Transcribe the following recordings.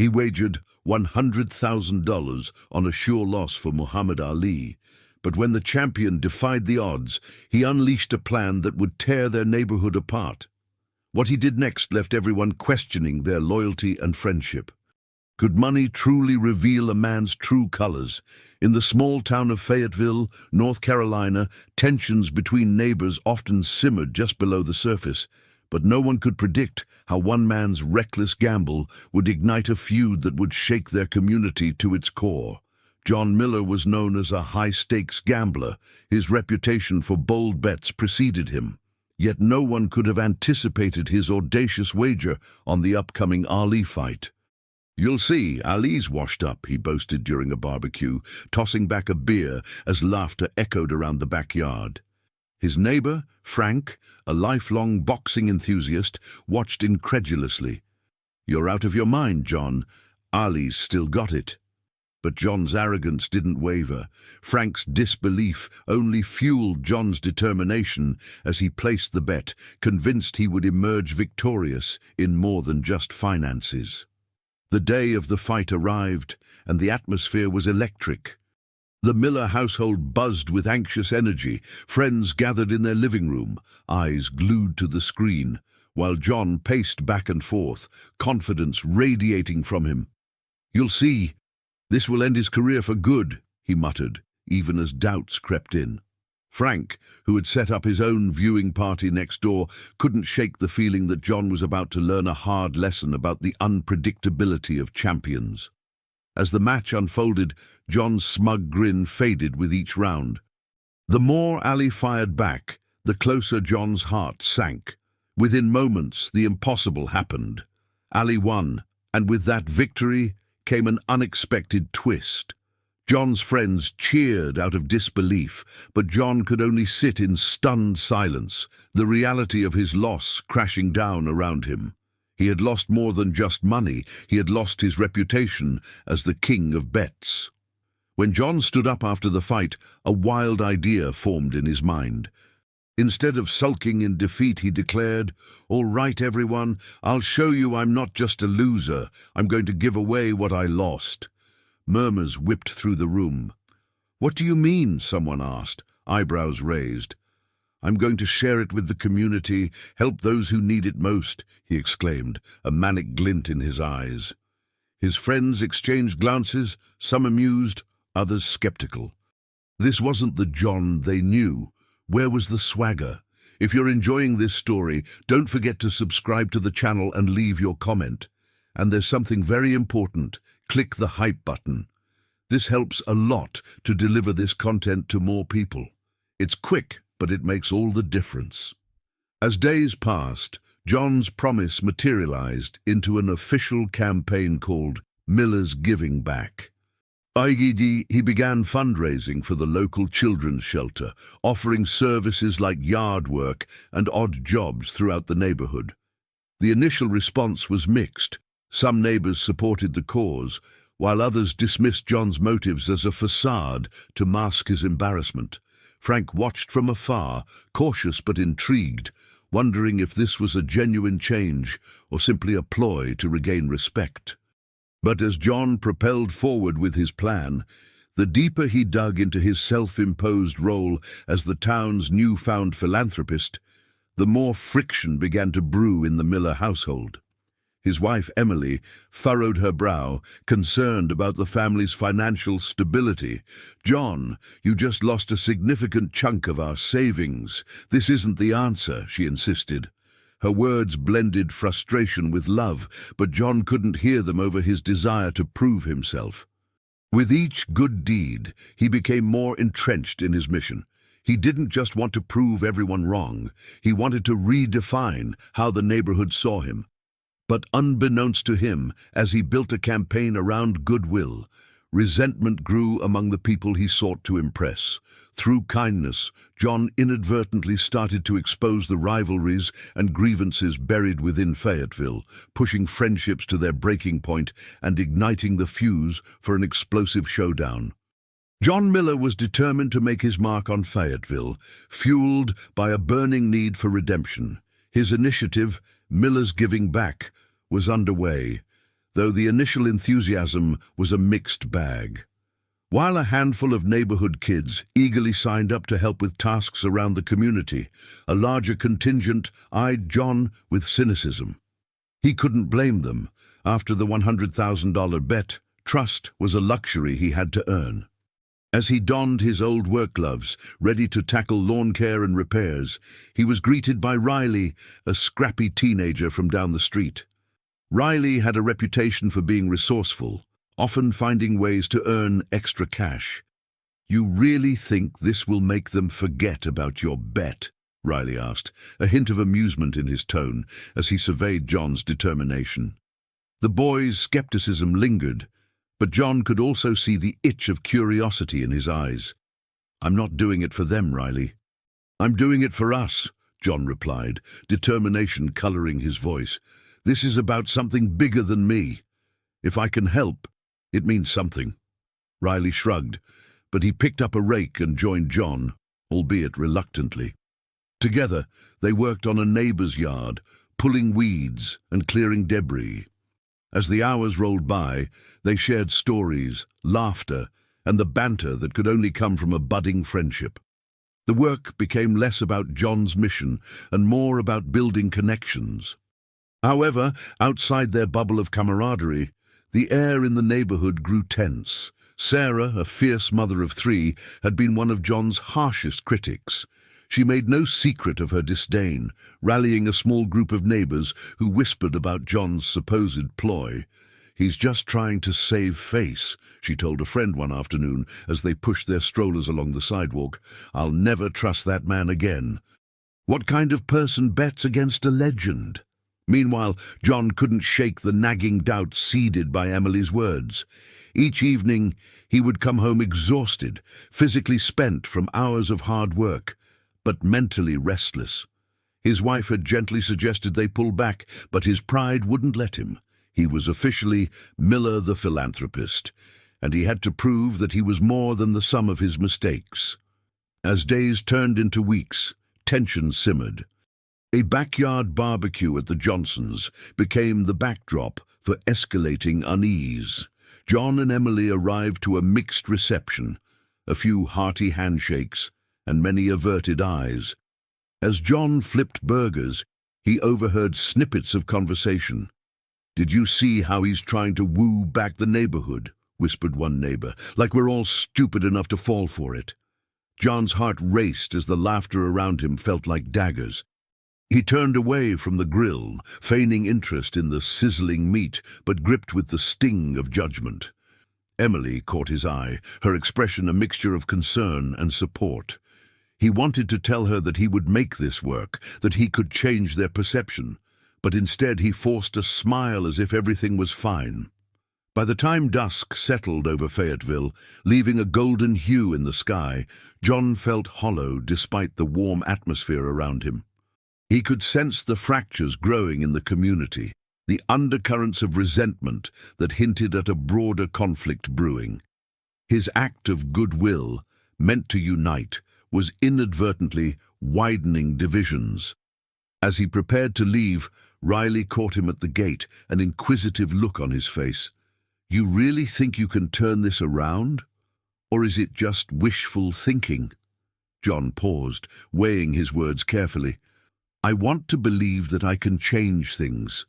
He wagered $100,000 on a sure loss for Muhammad Ali, but when the champion defied the odds, he unleashed a plan that would tear their neighborhood apart. What he did next left everyone questioning their loyalty and friendship. Could money truly reveal a man's true colors? In the small town of Fayetteville, North Carolina, tensions between neighbors often simmered just below the surface, but no one could predict how one man's reckless gamble would ignite a feud that would shake their community to its core. John Miller was known as a high-stakes gambler. His reputation for bold bets preceded him. Yet no one could have anticipated his audacious wager on the upcoming Ali fight. "You'll see, Ali's washed up," he boasted during a barbecue, tossing back a beer as laughter echoed around the backyard. His neighbor, Frank, a lifelong boxing enthusiast, watched incredulously. "You're out of your mind, John. Ali's still got it." But John's arrogance didn't waver. Frank's disbelief only fueled John's determination as he placed the bet, convinced he would emerge victorious in more than just finances. The day of the fight arrived, and the atmosphere was electric. The Miller household buzzed with anxious energy. Friends gathered in their living room, eyes glued to the screen, while John paced back and forth, confidence radiating from him. "You'll see. This will end his career for good," he muttered, even as doubts crept in. Frank, who had set up his own viewing party next door, couldn't shake the feeling that John was about to learn a hard lesson about the unpredictability of champions. As the match unfolded, John's smug grin faded with each round. The more Ali fired back, the closer John's heart sank. Within moments, the impossible happened. Ali won, and with that victory came an unexpected twist. John's friends cheered out of disbelief, but John could only sit in stunned silence, the reality of his loss crashing down around him. He had lost more than just money. He had lost his reputation as the king of bets. When John stood up after the fight, a wild idea formed in his mind. Instead of sulking in defeat, he declared, "All right, everyone, I'll show you I'm not just a loser. I'm going to give away what I lost." Murmurs whipped through the room. "What do you mean?" someone asked, eyebrows raised. "I'm going to share it with the community, help those who need it most," he exclaimed, a manic glint in his eyes. His friends exchanged glances, some amused, others skeptical. This wasn't the John they knew. Where was the swagger? If you're enjoying this story, don't forget to subscribe to the channel and leave your comment. And there's something very important. Click the hype button. This helps a lot to deliver this content to more people. It's quick, but it makes all the difference. As days passed, John's promise materialized into an official campaign called Miller's Giving Back. He began fundraising for the local children's shelter, offering services like yard work and odd jobs throughout the neighborhood. The initial response was mixed. Some neighbors supported the cause, while others dismissed John's motives as a facade to mask his embarrassment. Frank watched from afar, cautious but intrigued, wondering if this was a genuine change or simply a ploy to regain respect. But as John propelled forward with his plan, the deeper he dug into his self-imposed role as the town's newfound philanthropist, the more friction began to brew in the Miller household. His wife, Emily, furrowed her brow, concerned about the family's financial stability. "John, you just lost a significant chunk of our savings. This isn't the answer," she insisted. Her words blended frustration with love, but John couldn't hear them over his desire to prove himself. With each good deed, he became more entrenched in his mission. He didn't just want to prove everyone wrong. He wanted to redefine how the neighborhood saw him. But unbeknownst to him, as he built a campaign around goodwill, resentment grew among the people he sought to impress. Through kindness, John inadvertently started to expose the rivalries and grievances buried within Fayetteville, pushing friendships to their breaking point and igniting the fuse for an explosive showdown. John Miller was determined to make his mark on Fayetteville, fueled by a burning need for redemption. His initiative, Miller's Giving Back, was underway. though the initial enthusiasm was a mixed bag. While a handful of neighborhood kids eagerly signed up to help with tasks around the community, a larger contingent eyed John with cynicism. He couldn't blame them. After the $100,000 bet, trust was a luxury he had to earn. As he donned his old work gloves, ready to tackle lawn care and repairs, he was greeted by Riley, a scrappy teenager from down the street. Riley had a reputation for being resourceful, often finding ways to earn extra cash. "You really think this will make them forget about your bet?" Riley asked, a hint of amusement in his tone as he surveyed John's determination. The boy's skepticism lingered, but John could also see the itch of curiosity in his eyes. "I'm not doing it for them, Riley. I'm doing it for us," John replied, determination coloring his voice. "This is about something bigger than me. If I can help, it means something." Riley shrugged, but he picked up a rake and joined John, albeit reluctantly. Together, they worked on a neighbor's yard, pulling weeds and clearing debris. As the hours rolled by, they shared stories, laughter, and the banter that could only come from a budding friendship. The work became less about John's mission and more about building connections. However, outside their bubble of camaraderie, the air in the neighborhood grew tense. Sarah, a fierce mother of three, had been one of John's harshest critics. She made no secret of her disdain, rallying a small group of neighbors who whispered about John's supposed ploy. "He's just trying to save face," she told a friend one afternoon as they pushed their strollers along the sidewalk. "I'll never trust that man again." What kind of person bets against a legend? Meanwhile, John couldn't shake the nagging doubt seeded by Emily's words. Each evening, he would come home exhausted, physically spent from hours of hard work, but mentally restless. His wife had gently suggested they pull back, but his pride wouldn't let him. He was officially Miller the philanthropist, and he had to prove that he was more than the sum of his mistakes. As days turned into weeks, tension simmered. A backyard barbecue at the Johnsons became the backdrop for escalating unease. John and Emily arrived to a mixed reception, a few hearty handshakes, and many averted eyes. As John flipped burgers, he overheard snippets of conversation. "Did you see how he's trying to woo back the neighborhood?" whispered one neighbor, "like we're all stupid enough to fall for it." John's heart raced as the laughter around him felt like daggers. He turned away from the grill, feigning interest in the sizzling meat, but gripped with the sting of judgment. Emily caught his eye, her expression a mixture of concern and support. He wanted to tell her that he would make this work, that he could change their perception, but instead he forced a smile as if everything was fine. By the time dusk settled over Fayetteville, leaving a golden hue in the sky, John felt hollow despite the warm atmosphere around him. He could sense the fractures growing in the community, the undercurrents of resentment that hinted at a broader conflict brewing. His act of goodwill, meant to unite, was inadvertently widening divisions. As he prepared to leave, Riley caught him at the gate, an inquisitive look on his face. "You really think you can turn this around? Or is it just wishful thinking?" John paused, weighing his words carefully. "I want to believe that I can change things.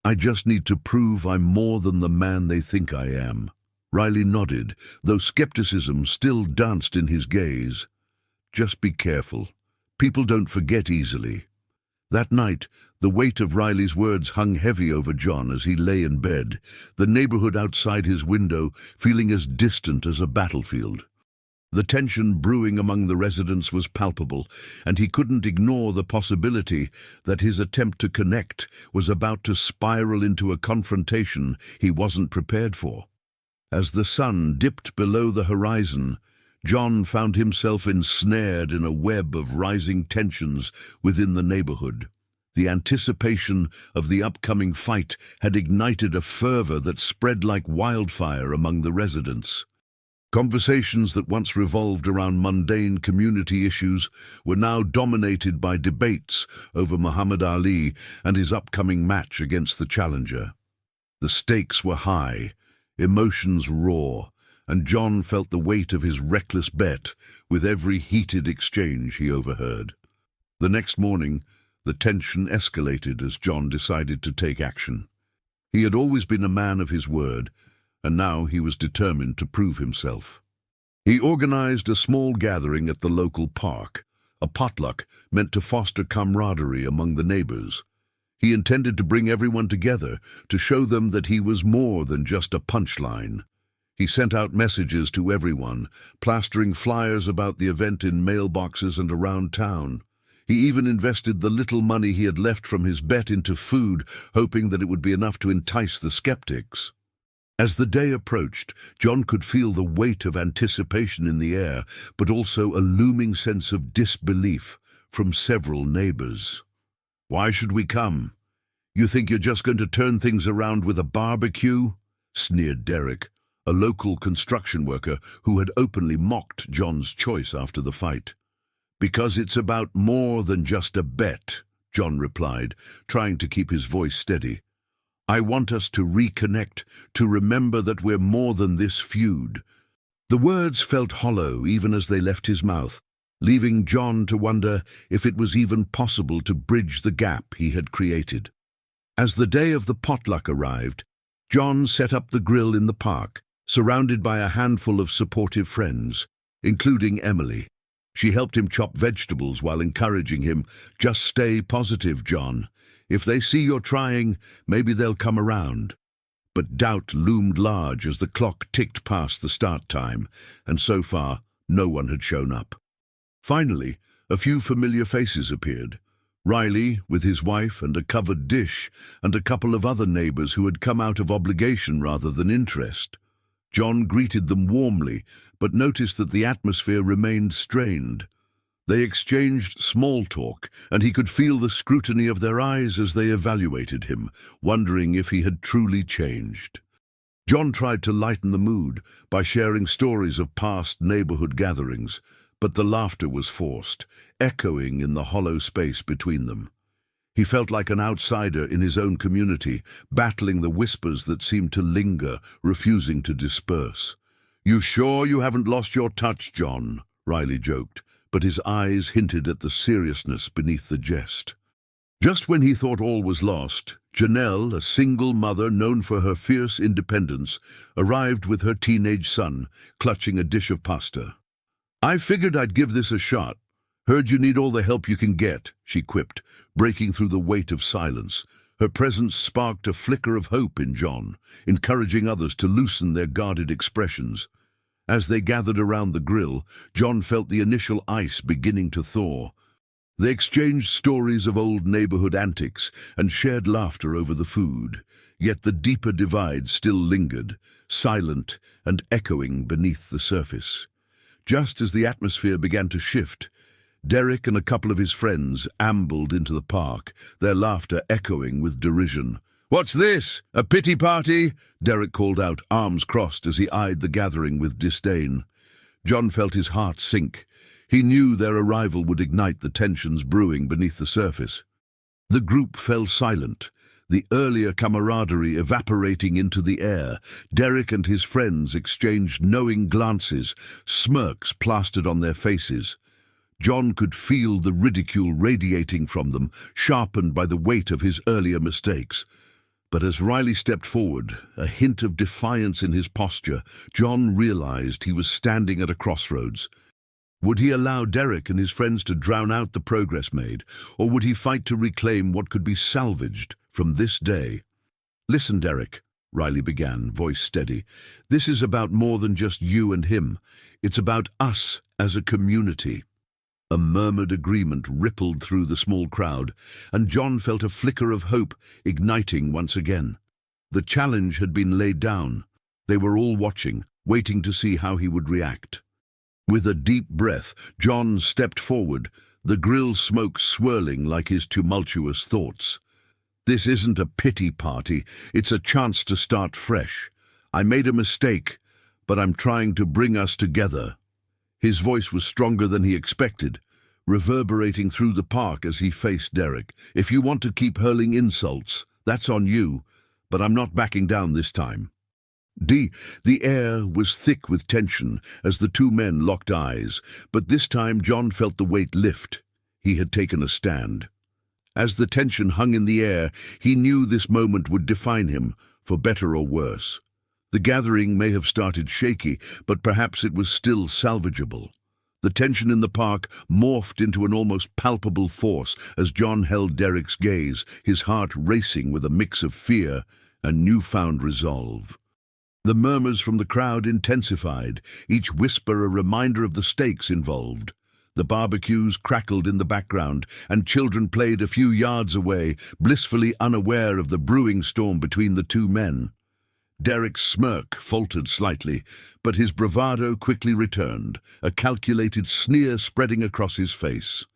I just need to prove I'm more than the man they think I am." Riley nodded, though skepticism still danced in his gaze. "Just be careful. People don't forget easily." That night, the weight of Riley's words hung heavy over John as he lay in bed, the neighborhood outside his window feeling as distant as a battlefield. The tension brewing among the residents was palpable, and he couldn't ignore the possibility that his attempt to connect was about to spiral into a confrontation he wasn't prepared for. As the sun dipped below the horizon, John found himself ensnared in a web of rising tensions within the neighborhood. The anticipation of the upcoming fight had ignited a fervor that spread like wildfire among the residents. Conversations that once revolved around mundane community issues were now dominated by debates over Muhammad Ali and his upcoming match against the challenger. The stakes were high, emotions raw, and John felt the weight of his reckless bet with every heated exchange he overheard. The next morning, the tension escalated as John decided to take action. He had always been a man of his word, and now he was determined to prove himself. He organized a small gathering at the local park, a potluck meant to foster camaraderie among the neighbors. He intended to bring everyone together to show them that he was more than just a punchline. He sent out messages to everyone, plastering flyers about the event in mailboxes and around town. He even invested the little money he had left from his bet into food, hoping that it would be enough to entice the skeptics. As the day approached, John could feel the weight of anticipation in the air, but also a looming sense of disbelief from several neighbors. "Why should we come? You think you're just going to turn things around with a barbecue?" sneered Derek, a local construction worker who had openly mocked John's choice after the fight. "Because it's about more than just a bet," John replied, trying to keep his voice steady. "I want us to reconnect, to remember that we're more than this feud." The words felt hollow even as they left his mouth, leaving John to wonder if it was even possible to bridge the gap he had created. As the day of the potluck arrived, John set up the grill in the park, surrounded by a handful of supportive friends, including Emily. She helped him chop vegetables while encouraging him, "Just stay positive, John. If they see you're trying, maybe they'll come around." But doubt loomed large as the clock ticked past the start time, and so far, no one had shown up. Finally, a few familiar faces appeared. Riley, with his wife and a covered dish, and a couple of other neighbors who had come out of obligation rather than interest. John greeted them warmly, but noticed that the atmosphere remained strained. They exchanged small talk, and he could feel the scrutiny of their eyes as they evaluated him, wondering if he had truly changed. John tried to lighten the mood by sharing stories of past neighborhood gatherings, but the laughter was forced, echoing in the hollow space between them. He felt like an outsider in his own community, battling the whispers that seemed to linger, refusing to disperse. "You sure you haven't lost your touch, John?" Riley joked, but his eyes hinted at the seriousness beneath the jest. Just when he thought all was lost, Janelle, a single mother known for her fierce independence, arrived with her teenage son, clutching a dish of pasta. "I figured I'd give this a shot. Heard you need all the help you can get," she quipped, breaking through the weight of silence. Her presence sparked a flicker of hope in John, encouraging others to loosen their guarded expressions. As they gathered around the grill, John felt the initial ice beginning to thaw. They exchanged stories of old neighborhood antics and shared laughter over the food, yet the deeper divide still lingered, silent and echoing beneath the surface. Just as the atmosphere began to shift, Derek and a couple of his friends ambled into the park, their laughter echoing with derision. "What's this? A pity party?" Derek called out, arms crossed as he eyed the gathering with disdain. John felt his heart sink. He knew their arrival would ignite the tensions brewing beneath the surface. The group fell silent, the earlier camaraderie evaporating into the air. Derek and his friends exchanged knowing glances, smirks plastered on their faces. John could feel the ridicule radiating from them, sharpened by the weight of his earlier mistakes. But as Riley stepped forward, a hint of defiance in his posture, John realized he was standing at a crossroads. Would he allow Derek and his friends to drown out the progress made, or would he fight to reclaim what could be salvaged from this day? "Listen, Derek," Riley began, voice steady. "This is about more than just you and him. It's about us as a community." A murmured agreement rippled through the small crowd, and John felt a flicker of hope igniting once again. The challenge had been laid down. They were all watching, waiting to see how he would react. With a deep breath, John stepped forward, the grill smoke swirling like his tumultuous thoughts. "This isn't a pity party, it's a chance to start fresh. I made a mistake, but I'm trying to bring us together." His voice was stronger than he expected, reverberating through the park as he faced Derek. "If you want to keep hurling insults, that's on you, but I'm not backing down this time. The air was thick with tension as the two men locked eyes, but this time John felt the weight lift. He had taken a stand. As the tension hung in the air, he knew this moment would define him, for better or worse. The gathering may have started shaky, but perhaps it was still salvageable. The tension in the park morphed into an almost palpable force as John held Derek's gaze, his heart racing with a mix of fear and newfound resolve. The murmurs from the crowd intensified, each whisper a reminder of the stakes involved. The barbecues crackled in the background, and children played a few yards away, blissfully unaware of the brewing storm between the two men. Derek's smirk faltered slightly, but his bravado quickly returned, a calculated sneer spreading across his face.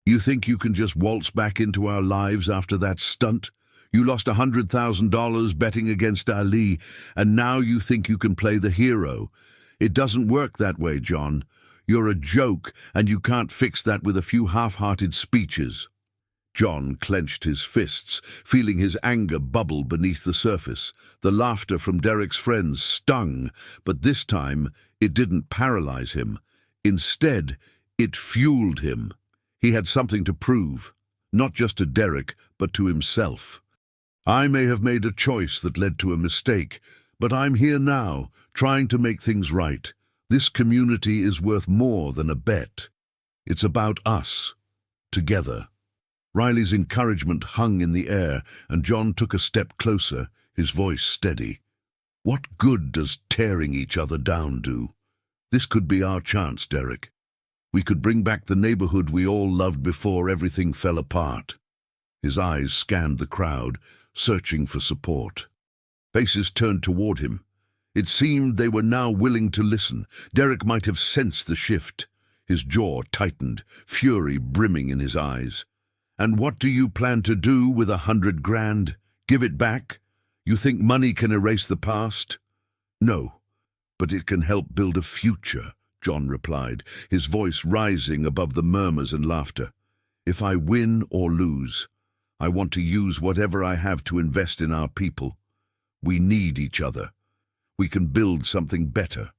"You think you can just waltz back into our lives after that stunt? You lost $100,000 betting against Ali, and now you think you can play the hero. It doesn't work that way, John. You're a joke, and you can't fix that with a few half-hearted speeches." John clenched his fists, feeling his anger bubble beneath the surface. The laughter from Derek's friends stung, but this time it didn't paralyze him. Instead, it fueled him. He had something to prove, not just to Derek, but to himself. "I may have made a choice that led to a mistake, but I'm here now, trying to make things right. This community is worth more than a bet. It's about us, together." Riley's encouragement hung in the air, and John took a step closer, his voice steady. "What good does tearing each other down do? This could be our chance, Derek. We could bring back the neighborhood we all loved before everything fell apart." His eyes scanned the crowd, searching for support. Faces turned toward him. It seemed they were now willing to listen. Derek might have sensed the shift. His jaw tightened, fury brimming in his eyes. "And what do you plan to do with $100 grand? Give it back? You think money can erase the past?" "No, but it can help build a future," John replied, his voice rising above the murmurs and laughter. "If I win or lose, I want to use whatever I have to invest in our people. We need each other. We can build something better."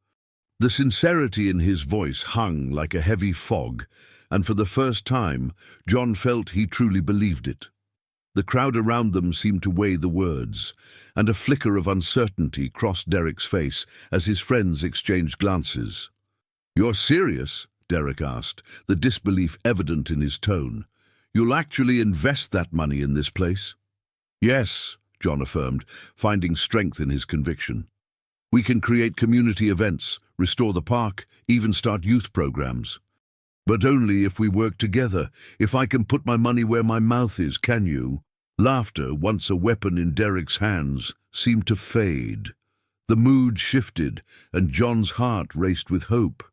The sincerity in his voice hung like a heavy fog, and for the first time, John felt he truly believed it. The crowd around them seemed to weigh the words, and a flicker of uncertainty crossed Derek's face as his friends exchanged glances. "You're serious?" Derek asked, the disbelief evident in his tone. "You'll actually invest that money in this place?" "Yes," John affirmed, finding strength in his conviction. "We can create community events, restore the park, even start youth programs. But only if we work together. If I can put my money where my mouth is, can you?" Laughter, once a weapon in Derek's hands, seemed to fade. The mood shifted, and John's heart raced with hope.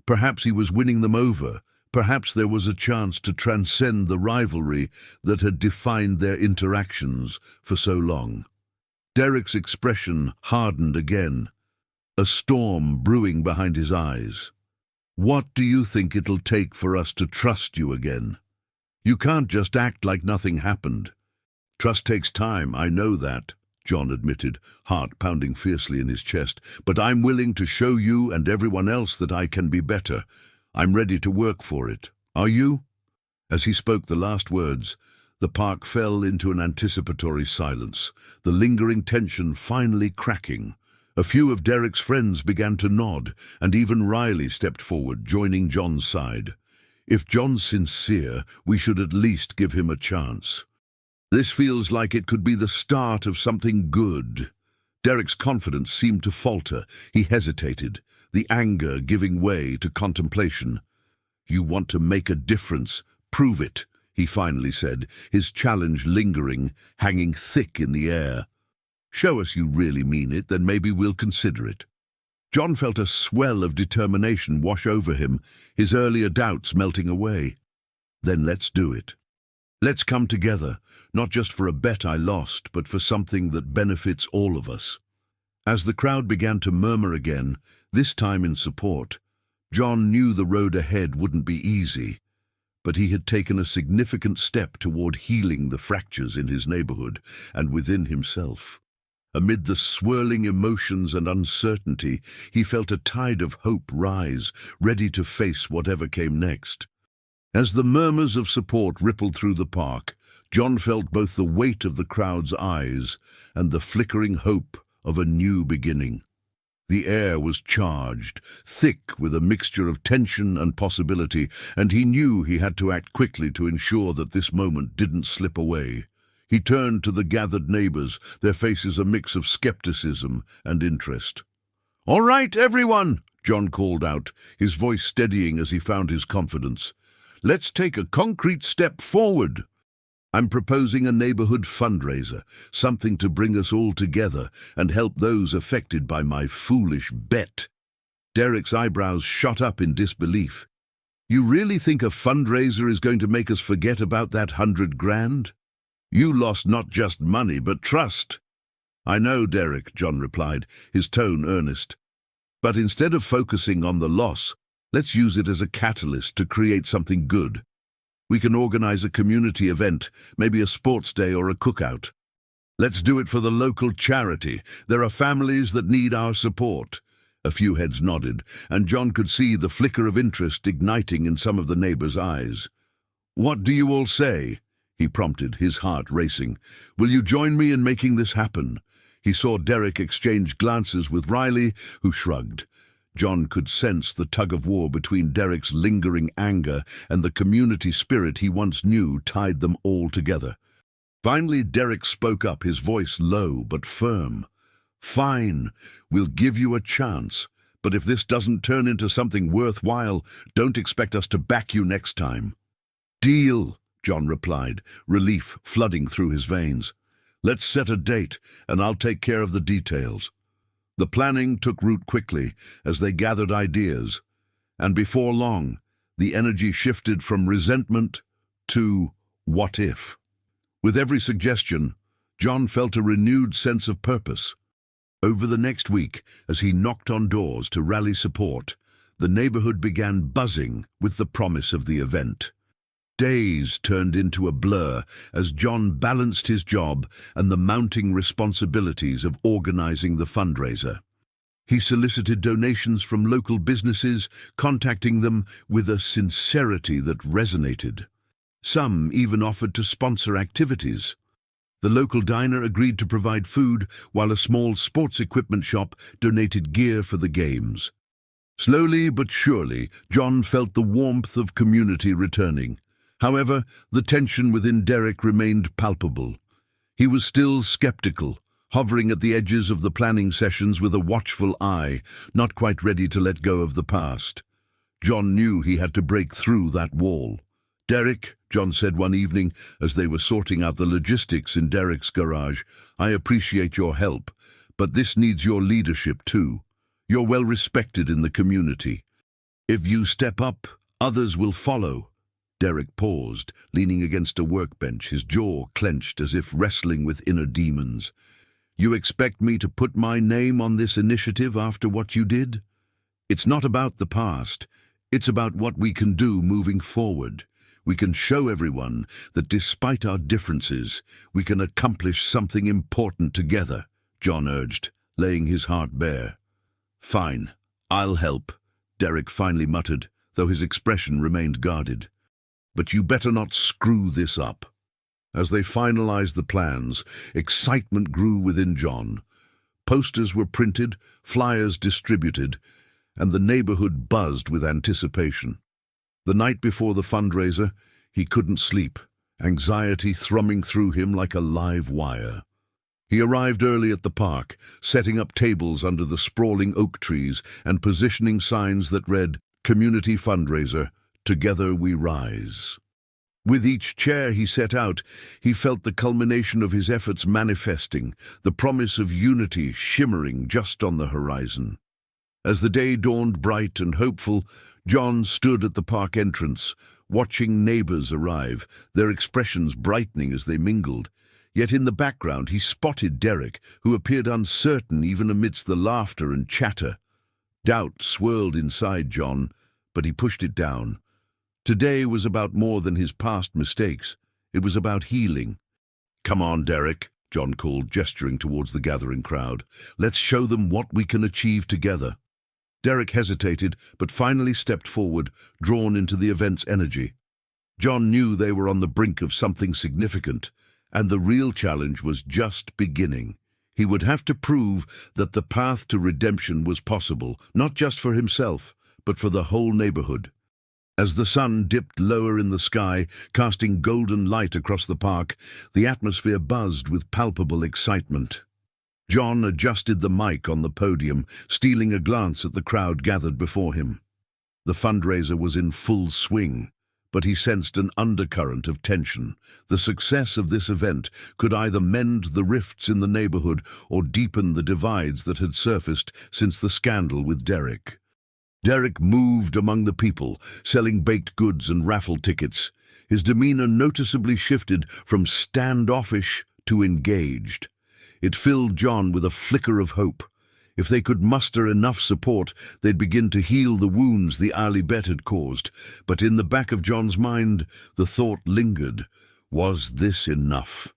Perhaps he was winning them over. Perhaps there was a chance to transcend the rivalry that had defined their interactions for so long. Derek's expression hardened again, a storm brewing behind his eyes. "What do you think it'll take for us to trust you again? You can't just act like nothing happened." "Trust takes time, I know that," John admitted, heart pounding fiercely in his chest. "But I'm willing to show you and everyone else that I can be better. I'm ready to work for it. Are you?" As he spoke the last words, the park fell into an anticipatory silence, the lingering tension finally cracking. A few of Derek's friends began to nod, and even Riley stepped forward, joining John's side. "If John's sincere, we should at least give him a chance. This feels like it could be the start of something good." Derek's confidence seemed to falter. He hesitated, the anger giving way to contemplation. "You want to make a difference? Prove it," he finally said, his challenge lingering, hanging thick in the air. "Show us you really mean it, then maybe we'll consider it." John felt a swell of determination wash over him, his earlier doubts melting away. "Then let's do it. Let's come together, not just for a bet I lost, but for something that benefits all of us." As the crowd began to murmur again, this time in support, John knew the road ahead wouldn't be easy, but he had taken a significant step toward healing the fractures in his neighborhood and within himself. Amid the swirling emotions and uncertainty, he felt a tide of hope rise, ready to face whatever came next. As the murmurs of support rippled through the park, John felt both the weight of the crowd's eyes and the flickering hope of a new beginning. The air was charged, thick with a mixture of tension and possibility, and he knew he had to act quickly to ensure that this moment didn't slip away. He turned to the gathered neighbors, their faces a mix of skepticism and interest. "All right, everyone," John called out, his voice steadying as he found his confidence. "Let's take a concrete step forward. I'm proposing a neighborhood fundraiser, something to bring us all together and help those affected by my foolish bet." Derek's eyebrows shot up in disbelief. "You really think a fundraiser is going to make us forget about that $100,000? You lost not just money, but trust." "I know, Derek," John replied, his tone earnest. "But instead of focusing on the loss, let's use it as a catalyst to create something good. We can organize a community event, maybe a sports day or a cookout. Let's do it for the local charity. There are families that need our support." A few heads nodded, and John could see the flicker of interest igniting in some of the neighbors' eyes. "What do you all say?" he prompted, his heart racing. "Will you join me in making this happen?" He saw Derek exchange glances with Riley, who shrugged. John could sense the tug-of-war between Derek's lingering anger and the community spirit he once knew tied them all together. Finally, Derek spoke up, his voice low but firm. "Fine, we'll give you a chance, but if this doesn't turn into something worthwhile, don't expect us to back you next time." "Deal," John replied, relief flooding through his veins. "Let's set a date, and I'll take care of the details." The planning took root quickly as they gathered ideas, and before long, the energy shifted from resentment to what if. With every suggestion, John felt a renewed sense of purpose. Over the next week, as he knocked on doors to rally support, the neighborhood began buzzing with the promise of the event. Days turned into a blur as John balanced his job and the mounting responsibilities of organizing the fundraiser. He solicited donations from local businesses, contacting them with a sincerity that resonated. Some even offered to sponsor activities. The local diner agreed to provide food, while a small sports equipment shop donated gear for the games. Slowly but surely, John felt the warmth of community returning. However, the tension within Derek remained palpable. He was still skeptical, hovering at the edges of the planning sessions with a watchful eye, not quite ready to let go of the past. John knew he had to break through that wall. "Derek," John said one evening as they were sorting out the logistics in Derek's garage, "I appreciate your help, but this needs your leadership too. You're well respected in the community. If you step up, others will follow." Derek paused, leaning against a workbench, his jaw clenched as if wrestling with inner demons. "You expect me to put my name on this initiative after what you did? It's not about the past. It's about what we can do moving forward. We can show everyone that despite our differences, we can accomplish something important together," John urged, laying his heart bare. "Fine, I'll help," Derek finally muttered, though his expression remained guarded. "But you better not screw this up." As they finalized the plans, excitement grew within John. Posters were printed, flyers distributed, and the neighborhood buzzed with anticipation. The night before the fundraiser, he couldn't sleep, anxiety thrumming through him like a live wire. He arrived early at the park, setting up tables under the sprawling oak trees and positioning signs that read, "Community Fundraiser, Together We Rise." With each chair he set out, he felt the culmination of his efforts manifesting, the promise of unity shimmering just on the horizon. As the day dawned bright and hopeful, John stood at the park entrance, watching neighbors arrive, their expressions brightening as they mingled. Yet in the background he spotted Derek, who appeared uncertain even amidst the laughter and chatter. Doubt swirled inside John, but he pushed it down. Today was about more than his past mistakes. It was about healing. "Come on, Derek," John called, gesturing towards the gathering crowd. "Let's show them what we can achieve together." Derek hesitated, but finally stepped forward, drawn into the event's energy. John knew they were on the brink of something significant, and the real challenge was just beginning. He would have to prove that the path to redemption was possible, not just for himself, but for the whole neighborhood. As the sun dipped lower in the sky, casting golden light across the park, the atmosphere buzzed with palpable excitement. John adjusted the mic on the podium, stealing a glance at the crowd gathered before him. The fundraiser was in full swing, but he sensed an undercurrent of tension. The success of this event could either mend the rifts in the neighborhood or deepen the divides that had surfaced since the scandal with Derek. Derek moved among the people, selling baked goods and raffle tickets. His demeanor noticeably shifted from standoffish to engaged. It filled John with a flicker of hope. If they could muster enough support, they'd begin to heal the wounds the Ali bet had caused. But in the back of John's mind, the thought lingered. Was this enough?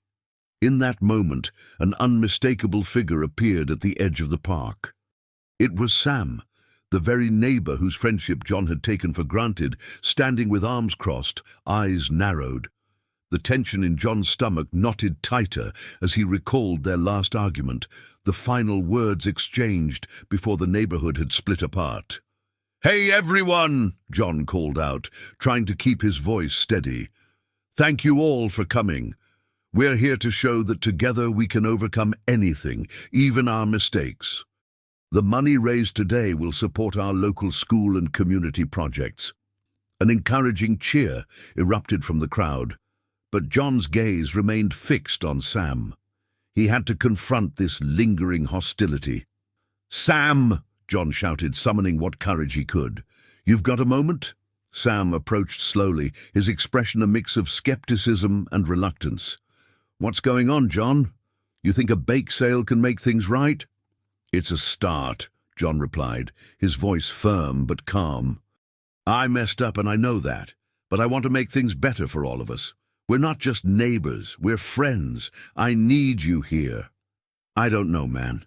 In that moment, an unmistakable figure appeared at the edge of the park. It was Sam, the very neighbor whose friendship John had taken for granted, standing with arms crossed, eyes narrowed. The tension in John's stomach knotted tighter as he recalled their last argument, the final words exchanged before the neighborhood had split apart. "Hey, everyone!" John called out, trying to keep his voice steady. "Thank you all for coming. We're here to show that together we can overcome anything, even our mistakes. The money raised today will support our local school and community projects." An encouraging cheer erupted from the crowd, but John's gaze remained fixed on Sam. He had to confront this lingering hostility. "Sam!" John shouted, summoning what courage he could. "You've got a moment?" Sam approached slowly, his expression a mix of skepticism and reluctance. "What's going on, John? You think a bake sale can make things right?" "It's a start," John replied, his voice firm but calm. "I messed up and I know that, but I want to make things better for all of us. We're not just neighbors, we're friends. I need you here." "I don't know, man,"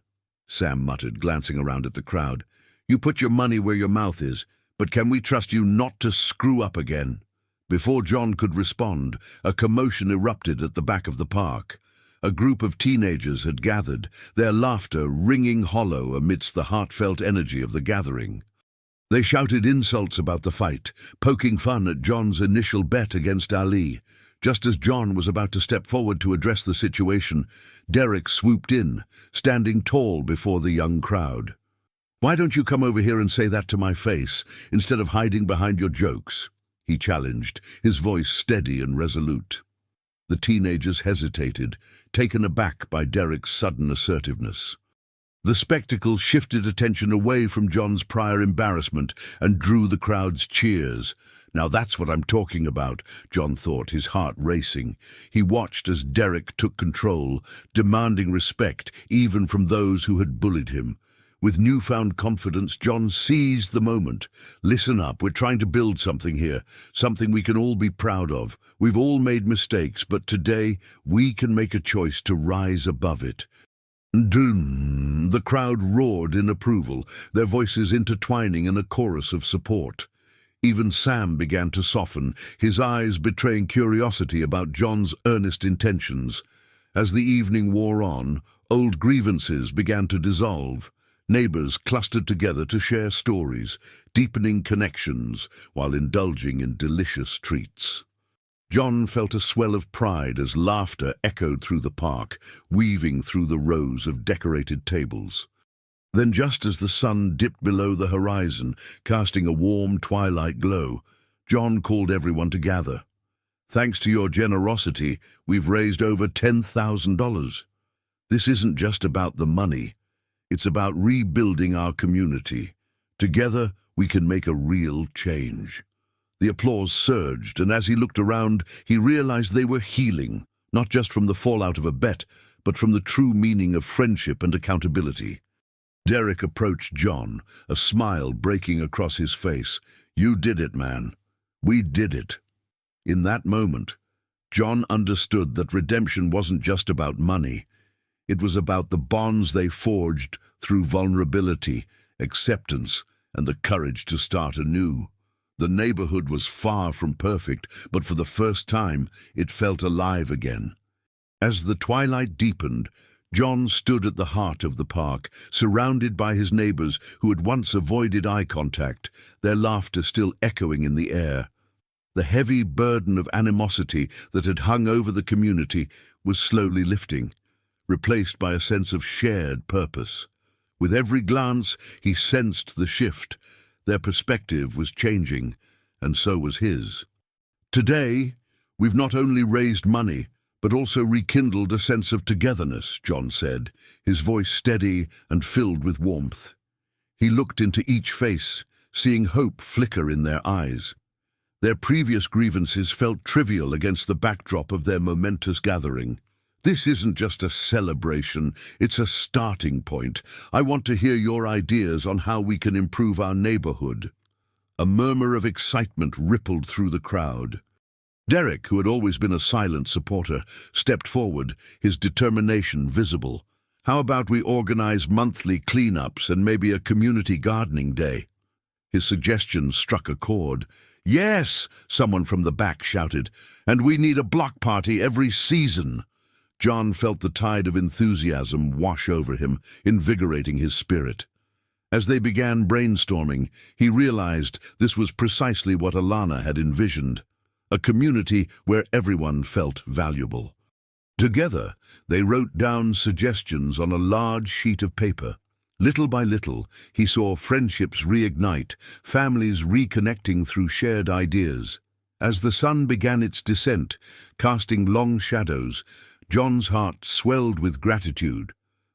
Sam muttered, glancing around at the crowd. "You put your money where your mouth is, but can we trust you not to screw up again?" Before John could respond, a commotion erupted at the back of the park. A group of teenagers had gathered, their laughter ringing hollow amidst the heartfelt energy of the gathering. They shouted insults about the fight, poking fun at John's initial bet against Ali. Just as John was about to step forward to address the situation, Derek swooped in, standing tall before the young crowd. "Why don't you come over here and say that to my face, instead of hiding behind your jokes?" he challenged, his voice steady and resolute. The teenagers hesitated, taken aback by Derek's sudden assertiveness. The spectacle shifted attention away from John's prior embarrassment and drew the crowd's cheers. "Now that's what I'm talking about," John thought, his heart racing. He watched as Derek took control, demanding respect even from those who had bullied him. With newfound confidence, John seized the moment. "Listen up, we're trying to build something here, something we can all be proud of. We've all made mistakes, but today we can make a choice to rise above it." Doom! The crowd roared in approval, their voices intertwining in a chorus of support. Even Sam began to soften, his eyes betraying curiosity about John's earnest intentions. As the evening wore on, old grievances began to dissolve. Neighbors clustered together to share stories, deepening connections while indulging in delicious treats. John felt a swell of pride as laughter echoed through the park, weaving through the rows of decorated tables. Then, just as the sun dipped below the horizon, casting a warm twilight glow, John called everyone to gather. "Thanks to your generosity, we've raised over $10,000. This isn't just about the money. It's about rebuilding our community. Together, we can make a real change." The applause surged, and as he looked around, he realized they were healing, not just from the fallout of a bet, but from the true meaning of friendship and accountability. Derek approached John, a smile breaking across his face. "You did it, man. We did it." In that moment, John understood that redemption wasn't just about money. It was about the bonds they forged through vulnerability, acceptance, and the courage to start anew. The neighborhood was far from perfect, but for the first time, it felt alive again. As the twilight deepened, John stood at the heart of the park, surrounded by his neighbors who had once avoided eye contact, their laughter still echoing in the air. The heavy burden of animosity that had hung over the community was slowly lifting, replaced by a sense of shared purpose. With every glance, he sensed the shift. Their perspective was changing, and so was his. Today, we've not only raised money, but also rekindled a sense of togetherness, John said, his voice steady and filled with warmth. He looked into each face, seeing hope flicker in their eyes. Their previous grievances felt trivial against the backdrop of their momentous gathering. This isn't just a celebration, it's a starting point. I want to hear your ideas on how we can improve our neighborhood. A murmur of excitement rippled through the crowd. Derek, who had always been a silent supporter, stepped forward, his determination visible. How about we organize monthly cleanups and maybe a community gardening day? His suggestion struck a chord. Yes, someone from the back shouted, and we need a block party every season. John felt the tide of enthusiasm wash over him, invigorating his spirit. As they began brainstorming, he realized this was precisely what Alana had envisioned, a community where everyone felt valuable. Together, they wrote down suggestions on a large sheet of paper. Little by little, he saw friendships reignite, families reconnecting through shared ideas. As the sun began its descent, casting long shadows, John's heart swelled with gratitude.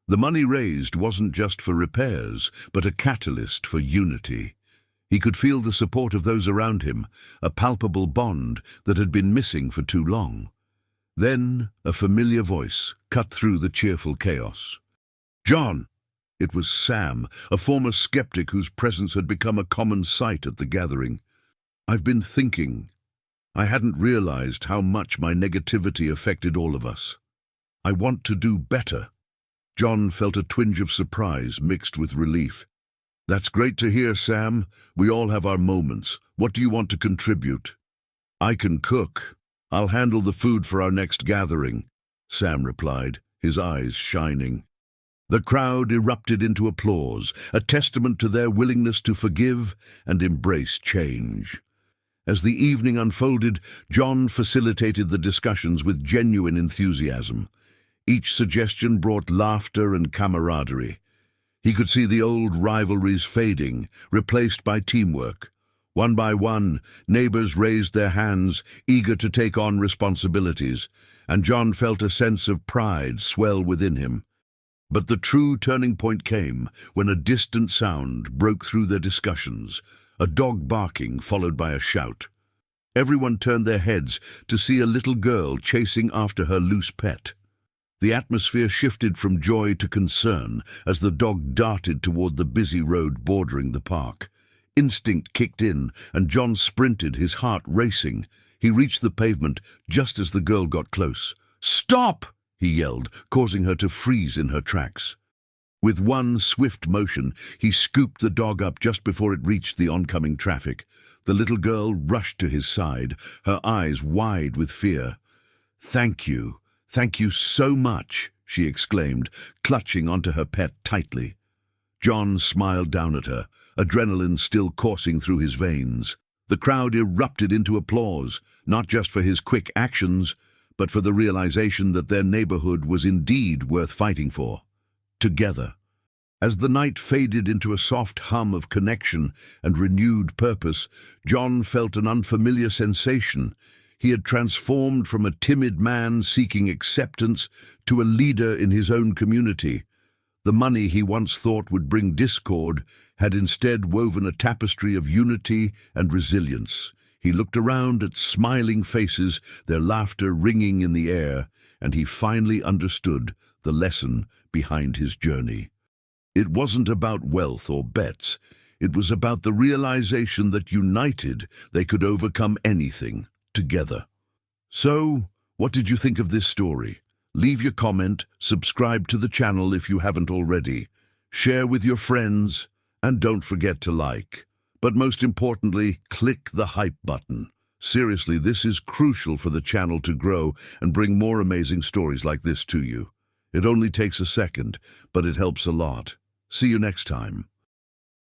The money raised wasn't just for repairs, but a catalyst for unity. He could feel the support of those around him, a palpable bond that had been missing for too long. Then a familiar voice cut through the cheerful chaos. "John!" It was Sam, a former skeptic whose presence had become a common sight at the gathering. "I've been thinking. I hadn't realized how much my negativity affected all of us. I want to do better." John felt a twinge of surprise mixed with relief. "That's great to hear, Sam. We all have our moments. What do you want to contribute?" "I can cook. I'll handle the food for our next gathering," Sam replied, his eyes shining. The crowd erupted into applause, a testament to their willingness to forgive and embrace change. As the evening unfolded, John facilitated the discussions with genuine enthusiasm. Each suggestion brought laughter and camaraderie. He could see the old rivalries fading, replaced by teamwork. One by one, neighbors raised their hands, eager to take on responsibilities, and John felt a sense of pride swell within him. But the true turning point came when a distant sound broke through their discussions, a dog barking followed by a shout. Everyone turned their heads to see a little girl chasing after her loose pet. The atmosphere shifted from joy to concern as the dog darted toward the busy road bordering the park. Instinct kicked in, and John sprinted, his heart racing. He reached the pavement just as the girl got close. "Stop!" he yelled, causing her to freeze in her tracks. With one swift motion, he scooped the dog up just before it reached the oncoming traffic. The little girl rushed to his side, her eyes wide with fear. Thank you so much," she exclaimed, clutching onto her pet tightly. John smiled down at her, adrenaline still coursing through his veins. The crowd erupted into applause, not just for his quick actions, but for the realization that their neighborhood was indeed worth fighting for. Together. As the night faded into a soft hum of connection and renewed purpose, John felt an unfamiliar sensation. He had transformed from a timid man seeking acceptance to a leader in his own community. The money he once thought would bring discord had instead woven a tapestry of unity and resilience. He looked around at smiling faces, their laughter ringing in the air, and he finally understood the lesson behind his journey. It wasn't about wealth or bets. It was about the realization that united, they could overcome anything, together. So, what did you think of this story? Leave your comment, subscribe to the channel if you haven't already, share with your friends, and don't forget to like. But most importantly, click the hype button. Seriously, this is crucial for the channel to grow and bring more amazing stories like this to you. It only takes a second, but it helps a lot. See you next time.